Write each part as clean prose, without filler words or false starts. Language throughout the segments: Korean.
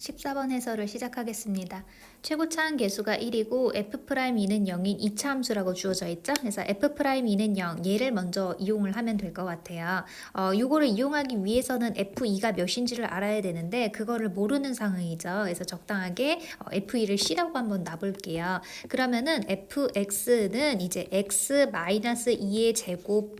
14번 해설을 시작하겠습니다. 최고차항 계수가 1이고 f'2는 0인 2차 함수라고 주어져 있죠. 그래서 f'2는 0, 얘를 먼저 이용을 하면 될 것 같아요. 요거를 이용하기 위해서는 f2가 몇인지를 알아야 되는데 그거를 모르는 상황이죠. 그래서 적당하게 f2를 c라고 한번 놔볼게요. 그러면은 fx는 이제 x-2의 제곱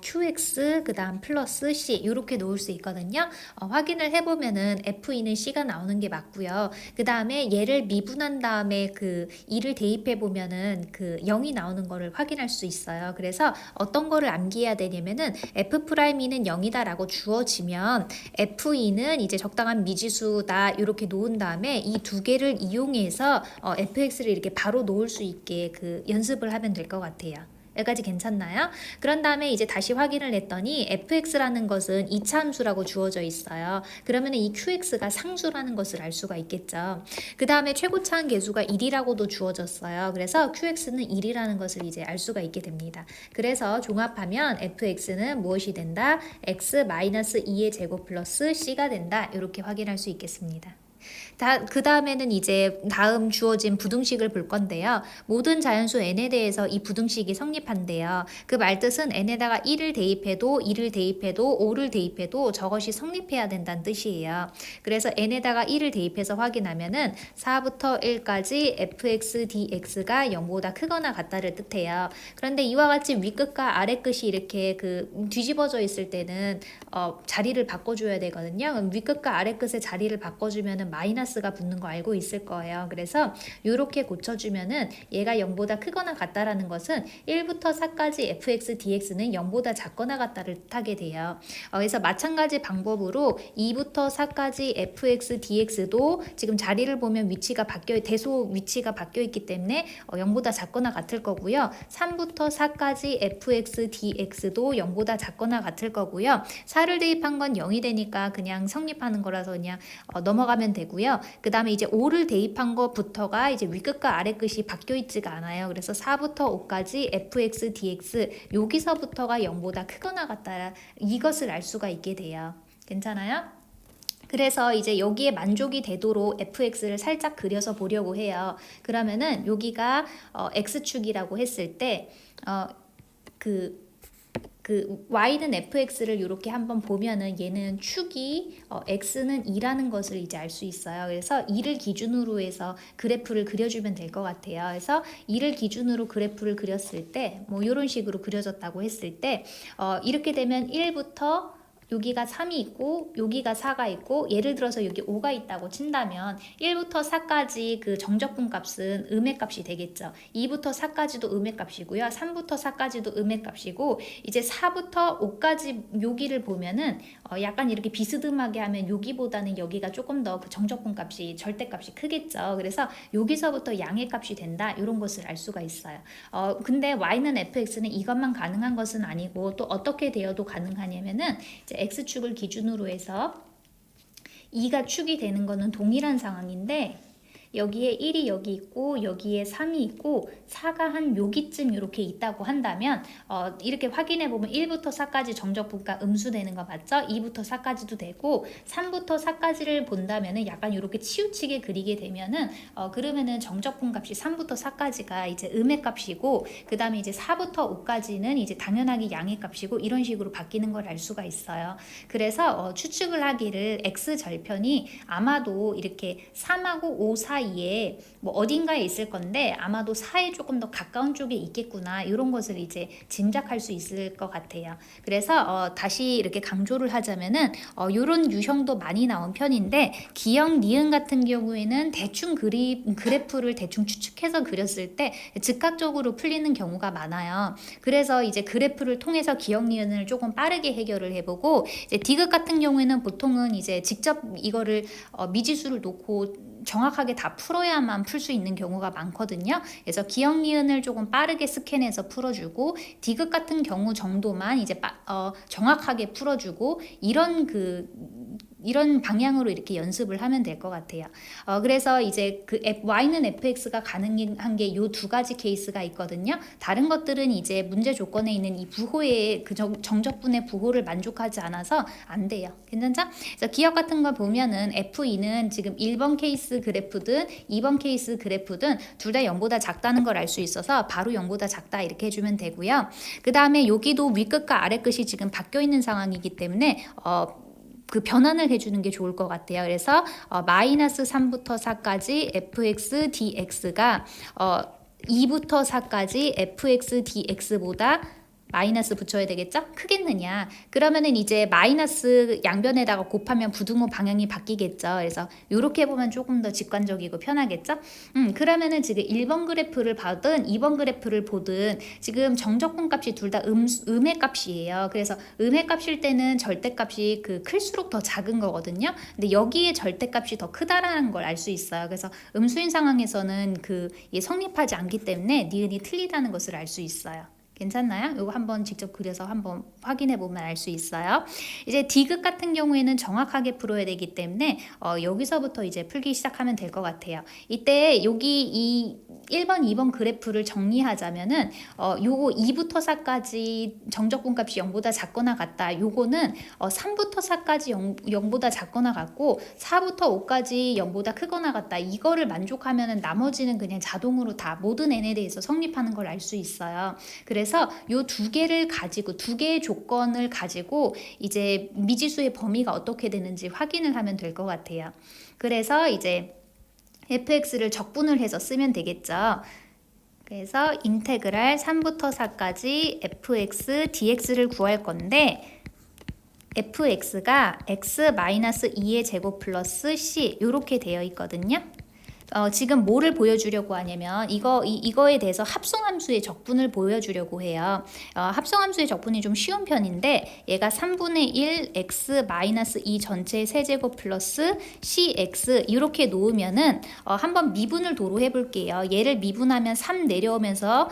qx 그 다음 플러스 c 이렇게 놓을 수 있거든요. 확인을 해보면은 f2는 c가 나오는 게 맞고요. 그 다음에 얘를 미분한 다음에 그 2를 대입해 보면은 그 0이 나오는 거를 확인할 수 있어요. 그래서 어떤 거를 암기해야 되냐면은 f'2는 0이다 라고 주어지면 f2는 이제 적당한 미지수다 이렇게 놓은 다음에 이 두 개를 이용해서 fx를 이렇게 바로 놓을 수 있게 그 연습을 하면 될 것 같아요. 여기까지 괜찮나요? 그런 다음에 이제 다시 확인을 했더니 fx라는 것은 2차 함수라고 주어져 있어요. 그러면 이 qx가 상수라는 것을 알 수가 있겠죠. 그 다음에 최고차항 계수가 1이라고도 주어졌어요. 그래서 qx는 1이라는 것을 이제 알 수가 있게 됩니다. 그래서 종합하면 fx는 무엇이 된다? x-2의 제곱 플러스 c가 된다. 이렇게 확인할 수 있겠습니다. 그 다음에는 이제 다음 주어진 부등식을 볼 건데요. 모든 자연수 n에 대해서 이 부등식이 성립한대요. 그 말뜻은 n에다가 1을 대입해도 2를 대입해도 5를 대입해도 저것이 성립해야 된다는 뜻이에요. 그래서 n에다가 1을 대입해서 확인하면은 4부터 1까지 fx dx가 0보다 크거나 같다를 뜻해요. 그런데 이와 같이 윗끝과 아래끝이 이렇게 그 뒤집어져 있을 때는 자리를 바꿔줘야 되거든요. 그럼 윗끝과 아래끝의 자리를 바꿔주면은 마이너스가 붙는 거 알고 있을 거예요. 그래서 이렇게 고쳐주면은 얘가 0보다 크거나 같다라는 것은 1부터 4까지 fx dx는 0보다 작거나 같다를 뜻하게 돼요. 그래서 마찬가지 방법으로 2부터 4까지 fx dx도 지금 자리를 보면 대소 위치가 바뀌어 있기 때문에 0보다 작거나 같을 거고요. 3부터 4까지 fx dx도 0보다 작거나 같을 거고요. 4를 대입한 건 0이 되니까 그냥 성립하는 거라서 그냥 넘어가면 되고요. 그 다음에 이제 5를 대입한 것부터가 이제 윗끝과 아래끝이 바뀌어 있지가 않아요. 그래서 4부터 5까지 fx dx 여기서부터가 0보다 크거나 같다 이것을 알 수가 있게 돼요. 괜찮아요? 그래서 이제 여기에 만족이 되도록 fx를 살짝 그려서 보려고 해요. 그러면은 여기가 x축이라고 했을 때 y는 fx를 이렇게 한번 보면은 얘는 축이 x는 2라는 것을 이제 알 수 있어요. 그래서 2를 기준으로 해서 그래프를 그려주면 될 것 같아요. 그래서 2를 기준으로 그래프를 그렸을 때 뭐 이런 식으로 그려졌다고 했을 때 이렇게 되면 1부터 여기가 3이 있고 여기가 4가 있고 예를 들어서 여기 5가 있다고 친다면 1부터 4까지 그 정적분 값은 음의 값이 되겠죠. 2부터 4까지도 음의 값이고요. 3부터 4까지도 음의 값이고 이제 4부터 5까지 여기를 보면은 약간 이렇게 비스듬하게 하면 여기보다는 여기가 조금 더 그 정적분 값이 절대값이 크겠죠. 그래서 여기서부터 양의 값이 된다. 이런 것을 알 수가 있어요. 근데 y는 fx는 이것만 가능한 것은 아니고 또 어떻게 되어도 가능하냐면은 이제 x축을 기준으로 해서 2가 축이 되는 거는 동일한 상황인데 여기에 1이 여기 있고 여기에 3이 있고 4가 한 여기쯤 이렇게 있다고 한다면 이렇게 확인해 보면 1부터 4까지 정적분가 음수되는 거 맞죠? 2부터 4까지도 되고 3부터 4까지를 본다면은 약간 이렇게 치우치게 그리게 되면은 그러면은 정적분 값이 3부터 4까지가 이제 음의 값이고 그 다음에 이제 4부터 5까지는 이제 당연하게 양의 값이고 이런 식으로 바뀌는 걸 알 수가 있어요. 그래서 추측을 하기를 x 절편이 아마도 이렇게 3하고 5 사이에 뭐 어딘가에 있을 건데 아마도 4에 조금 더 가까운 쪽에 있겠구나 이런 것을 이제 짐작할 수 있을 것 같아요. 그래서 다시 이렇게 강조를 하자면은 이런 유형도 많이 나온 편인데 기역, 니은 같은 경우에는 대충 그래프를 대충 추측해서 그렸을 때 즉각적으로 풀리는 경우가 많아요. 그래서 이제 그래프를 통해서 기역, 니은을 조금 빠르게 해결을 해보고 이제 디귿 같은 경우에는 보통은 이제 직접 이거를 미지수를 놓고 정확하게 다 풀어야만 풀 수 있는 경우가 많거든요. 그래서 기역, 니은을 조금 빠르게 스캔해서 풀어주고 디귿 같은 경우 정도만 이제 정확하게 풀어주고 이런 이런 방향으로 이렇게 연습을 하면 될 것 같아요. 그래서 이제 그 y는 fx가 가능한 게 요 두 가지 케이스가 있거든요. 다른 것들은 이제 문제 조건에 있는 이 부호의 그 정적분의 부호를 만족하지 않아서 안 돼요. 괜찮죠? 그래서 기억 같은 거 보면은 f2는 지금 1번 케이스 그래프든 2번 케이스 그래프든 둘 다 0보다 작다는 걸 알 수 있어서 바로 0보다 작다 이렇게 해주면 되고요. 그 다음에 여기도 위끝과 아래끝이 지금 바뀌어 있는 상황이기 때문에 그 변환을 해주는 게 좋을 것 같아요. 그래서 마이너스 3부터 4까지 fx dx가 2부터 4까지 fx dx보다 마이너스 붙여야 되겠죠? 크겠느냐? 그러면은 이제 마이너스 양변에다가 곱하면 부등호 방향이 바뀌겠죠. 그래서 이렇게 보면 조금 더 직관적이고 편하겠죠? 그러면은 지금 1번 그래프를 봐든 2번 그래프를 보든 지금 정적분 값이 둘 다 음의 값이에요. 그래서 음의 값일 때는 절대값이 클수록 더 작은 거거든요. 근데 여기에 절대값이 더 크다라는 걸 알 수 있어요. 그래서 음수인 상황에서는 성립하지 않기 때문에 니은이 틀리다는 것을 알 수 있어요. 괜찮나요? 이거 한번 직접 그려서 한번 확인해 보면 알 수 있어요. 이제 디귿 같은 경우에는 정확하게 풀어야 되기 때문에 여기서부터 이제 풀기 시작하면 될 것 같아요. 이때 여기 이 1번, 2번 그래프를 정리하자면은 요거 2부터 4까지 정적분 값이 0보다 작거나 같다. 요거는 3부터 4까지 0보다 작거나 같고 4부터 5까지 0보다 크거나 같다. 이거를 만족하면은 나머지는 그냥 자동으로 다 모든 n에 대해서 성립하는 걸 알 수 있어요. 그래서 요 두 개를 가지고 두 개의 조건을 가지고 이제 미지수의 범위가 어떻게 되는지 확인을 하면 될 것 같아요. 그래서 이제 fx를 적분을 해서 쓰면 되겠죠. 그래서 인테그랄 3부터 4까지 fx dx를 구할 건데 fx가 x-2의 제곱 플러스 c 이렇게 되어 있거든요. 지금 뭐를 보여주려고 하냐면 이거에 대해서 합성함수의 적분을 보여주려고 해요. 합성함수의 적분이 좀 쉬운 편인데 얘가 3분의 1 x-2 전체의 세제곱 플러스 cx 이렇게 놓으면은 한번 미분을 도로 해볼게요. 얘를 미분하면 3 내려오면서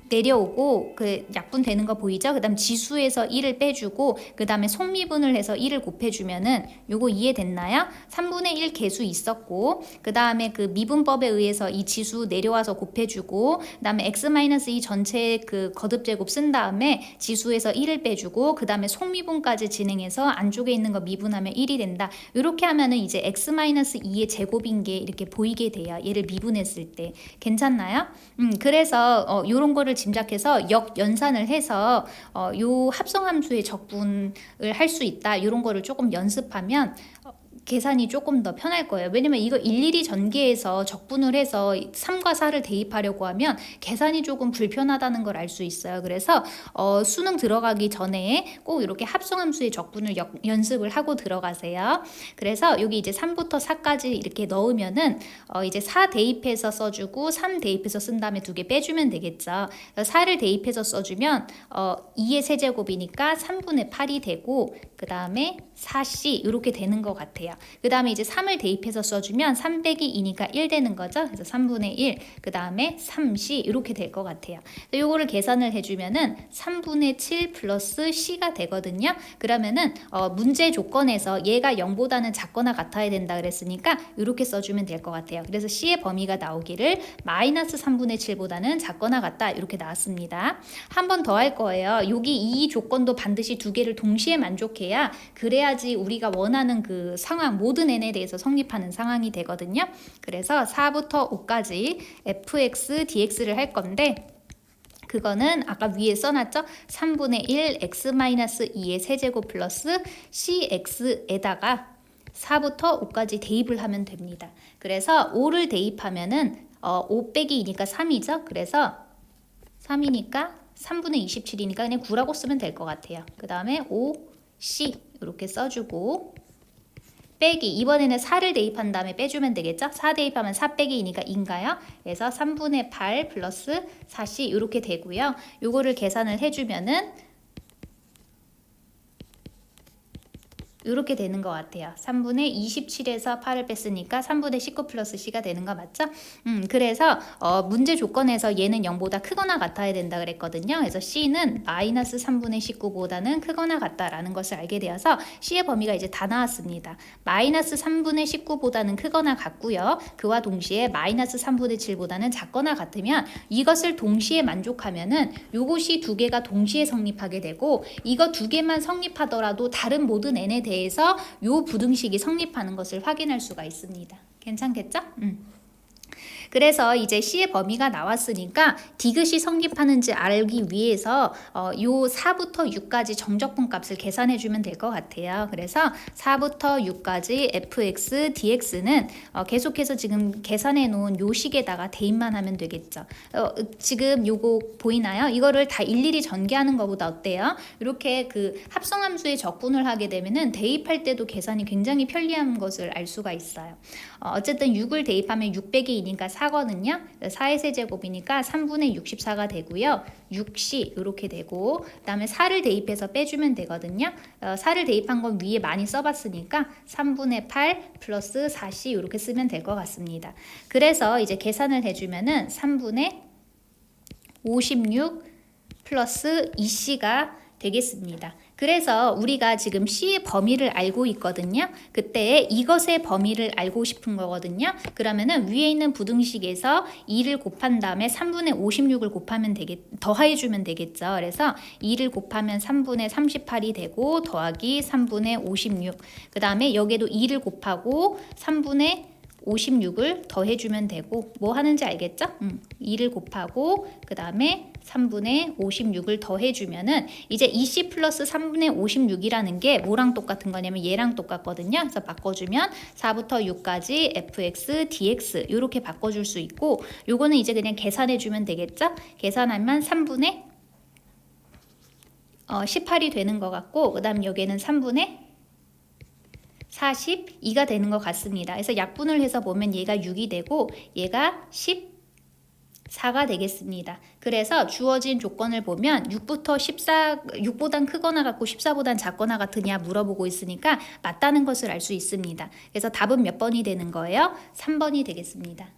내려오고 약분 되는 거 보이죠? 그 다음 지수에서 1을 빼주고 그 다음에 속미분을 해서 1을 곱해주면은 요거 이해됐나요? 3분의 1 개수 있었고 그 다음에 미분법에 의해서 이 지수 내려와서 곱해주고 그 다음에 x-2 전체 거듭제곱 쓴 다음에 지수에서 1을 빼주고 그 다음에 속미분까지 진행해서 안쪽에 있는 거 미분하면 1이 된다. 이렇게 하면은 이제 x-2의 제곱인 게 이렇게 보이게 돼요. 얘를 미분했을 때. 괜찮나요? 그래서 요런 거를 짐작해서 역연산을 해서 요 합성함수의 적분을 할 수 있다. 이런 거를 조금 연습하면 계산이 조금 더 편할 거예요. 왜냐면 이거 일일이 전개해서 적분을 해서 3과 4를 대입하려고 하면 계산이 조금 불편하다는 걸 알 수 있어요. 그래서 수능 들어가기 전에 꼭 이렇게 합성함수의 적분을 연습을 하고 들어가세요. 그래서 여기 이제 3부터 4까지 이렇게 넣으면은 이제 4 대입해서 써주고 3 대입해서 쓴 다음에 2개 빼주면 되겠죠. 4를 대입해서 써주면 2의 세제곱이니까 3분의 8이 되고 그 다음에 4c 이렇게 되는 것 같아요. 그 다음에 이제 3을 대입해서 써주면 3 빼기 2니까 1 되는 거죠. 그래서 3분의 1, 그 다음에 3c 이렇게 될 것 같아요. 요거를 계산을 해주면은 3분의 7 플러스 c가 되거든요. 그러면은 문제 조건에서 얘가 0보다는 작거나 같아야 된다 그랬으니까 이렇게 써주면 될 것 같아요. 그래서 c의 범위가 나오기를 마이너스 3분의 7보다는 작거나 같다 이렇게 나왔습니다. 한 번 더 할 거예요. 여기 이 조건도 반드시 두 개를 동시에 만족해야 그래야지 우리가 원하는 상황 모든 n에 대해서 성립하는 상황이 되거든요. 그래서 4부터 5까지 fx dx를 할 건데 그거는 아까 위에 써놨죠? 3분의 1 x-2의 세제곱 플러스 cx에다가 4부터 5까지 대입을 하면 됩니다. 그래서 5를 대입하면은 5 빼기 2니까 3이죠? 그래서 3이니까 3분의 27이니까 그냥 9라고 쓰면 될 것 같아요. 그 다음에 5c 이렇게 써주고 빼기 이번에는 4를 대입한 다음에 빼주면 되겠죠? 4 대입하면 4 빼기 2니까 2인가요? 그래서 3분의 8 플러스 4c 이렇게 되고요. 요거를 계산을 해주면은 이렇게 되는 것 같아요. 3분의 27에서 8을 뺐으니까 3분의 19 플러스 C가 되는 거 맞죠? 그래서 문제 조건에서 얘는 0보다 크거나 같아야 된다 그랬거든요. 그래서 C는 마이너스 3분의 19보다는 크거나 같다라는 것을 알게 되어서 C의 범위가 이제 다 나왔습니다. 마이너스 3분의 19보다는 크거나 같고요. 그와 동시에 마이너스 3분의 7보다는 작거나 같으면 이것을 동시에 만족하면은 요것이 두 개가 동시에 성립하게 되고 이거 두 개만 성립하더라도 다른 모든 n에 대해서 요 부등식이 성립하는 것을 확인할 수가 있습니다. 괜찮겠죠? 그래서 이제 C의 범위가 나왔으니까 디귿이 성립하는지 알기 위해서 요 4부터 6까지 정적분 값을 계산해 주면 될 것 같아요. 그래서 4부터 6까지 fx, dx는 계속해서 지금 계산해 놓은 요 식에다가 대입만 하면 되겠죠. 지금 요거 보이나요? 이거를 다 일일이 전개하는 것보다 어때요? 이렇게 그 합성함수에 적분을 하게 되면은 대입할 때도 계산이 굉장히 편리한 것을 알 수가 있어요. 어쨌든 6을 대입하면 6 빼기 2니까 4거든요. 4의 세제곱이니까 3분의 64가 되고요. 6C 이렇게 되고 그 다음에 4를 대입해서 빼주면 되거든요. 4를 대입한 건 위에 많이 써봤으니까 3분의 8 플러스 4C 이렇게 쓰면 될 것 같습니다. 그래서 이제 계산을 해주면은 3분의 56 플러스 2C가 되겠습니다. 그래서 우리가 지금 C의 범위를 알고 있거든요. 그때 이것의 범위를 알고 싶은 거거든요. 그러면은 위에 있는 부등식에서 2를 곱한 다음에 3분의 56을 곱하면 더해주면 되겠죠. 그래서 2를 곱하면 3분의 38이 되고 더하기 3분의 56. 그 다음에 여기에도 2를 곱하고 3분의 56을 더해주면 되고 뭐 하는지 알겠죠? 2를 곱하고 그 다음에 3분의 56을 더해주면은 이제 2C 플러스 3분의 56이라는 게 뭐랑 똑같은 거냐면 얘랑 똑같거든요. 그래서 바꿔주면 4부터 6까지 fx, dx 이렇게 바꿔줄 수 있고 요거는 이제 그냥 계산해주면 되겠죠? 계산하면 3분의 18이 되는 것 같고 그 다음 여기에는 3분의 42가 되는 것 같습니다. 그래서 약분을 해서 보면 얘가 6이 되고 얘가 14가 되겠습니다. 그래서 주어진 조건을 보면 6부터 14, 6보단 크거나 같고 14보단 작거나 같으냐 물어보고 있으니까 맞다는 것을 알 수 있습니다. 그래서 답은 몇 번이 되는 거예요? 3번이 되겠습니다.